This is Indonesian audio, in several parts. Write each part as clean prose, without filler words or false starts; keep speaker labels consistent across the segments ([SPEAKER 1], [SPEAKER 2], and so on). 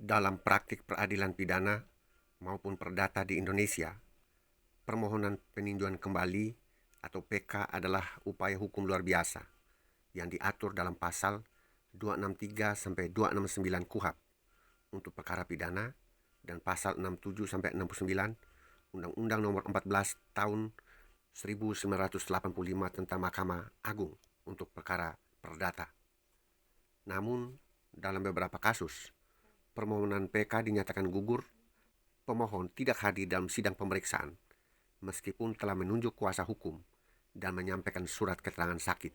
[SPEAKER 1] Dalam praktik peradilan pidana maupun perdata di Indonesia, permohonan peninjauan kembali atau PK adalah upaya hukum luar biasa yang diatur dalam pasal 263 sampai 269 KUHP untuk perkara pidana dan pasal 67 sampai 69 Undang-Undang Nomor 14 Tahun 1985 tentang Mahkamah Agung untuk perkara perdata. Namun, dalam beberapa kasus, permohonan PK dinyatakan gugur, pemohon tidak hadir dalam sidang pemeriksaan meskipun telah menunjuk kuasa hukum dan menyampaikan surat keterangan sakit.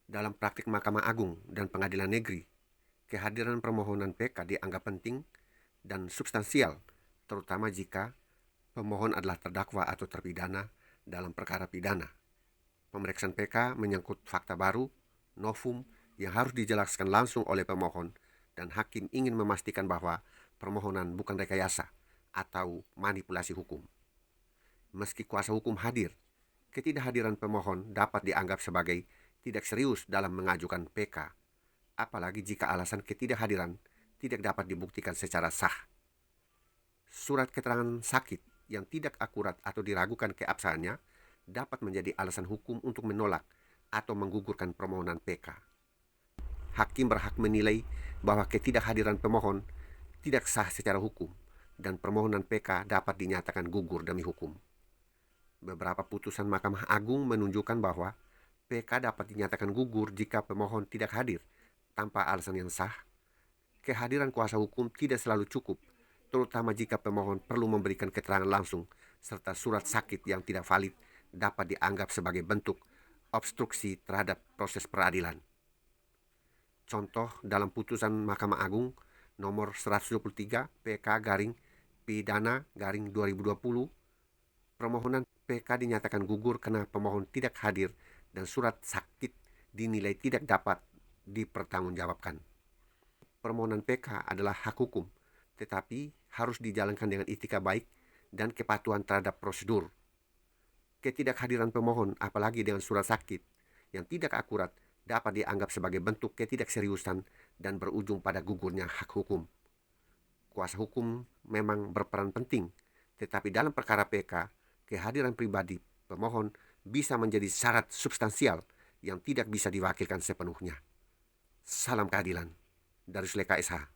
[SPEAKER 1] Dalam praktik Mahkamah Agung dan Pengadilan Negeri, kehadiran permohonan PK dianggap penting dan substansial, terutama jika pemohon adalah terdakwa atau terpidana dalam perkara pidana. Pemeriksaan PK menyangkut fakta baru, novum, yang harus dijelaskan langsung oleh pemohon, dan hakim ingin memastikan bahwa permohonan bukan rekayasa atau manipulasi hukum. Meski kuasa hukum hadir, ketidakhadiran pemohon dapat dianggap sebagai tidak serius dalam mengajukan PK, apalagi jika alasan ketidakhadiran tidak dapat dibuktikan secara sah. Surat keterangan sakit yang tidak akurat atau diragukan keabsahannya dapat menjadi alasan hukum untuk menolak atau menggugurkan permohonan PK. Hakim berhak menilai bahwa ketidakhadiran pemohon tidak sah secara hukum dan permohonan PK dapat dinyatakan gugur demi hukum. Beberapa putusan Mahkamah Agung menunjukkan bahwa PK dapat dinyatakan gugur jika pemohon tidak hadir tanpa alasan yang sah. Kehadiran kuasa hukum tidak selalu cukup, terutama jika pemohon perlu memberikan keterangan langsung, serta surat sakit yang tidak valid dapat dianggap sebagai bentuk obstruksi terhadap proses peradilan. Contoh dalam putusan Mahkamah Agung nomor 123 PK garing pidana garing 2020, permohonan PK dinyatakan gugur karena pemohon tidak hadir dan surat sakit dinilai tidak dapat dipertanggungjawabkan. Permohonan PK adalah hak hukum, tetapi harus dijalankan dengan etika baik dan kepatuhan terhadap prosedur. Ketidakhadiran pemohon, apalagi dengan surat sakit yang tidak akurat, dapat dianggap sebagai bentuk ketidakseriusan dan berujung pada gugurnya hak hukum. Kuasa hukum memang berperan penting, tetapi dalam perkara PK, kehadiran pribadi pemohon bisa menjadi syarat substansial yang tidak bisa diwakilkan sepenuhnya. Salam keadilan dari Suleka SH.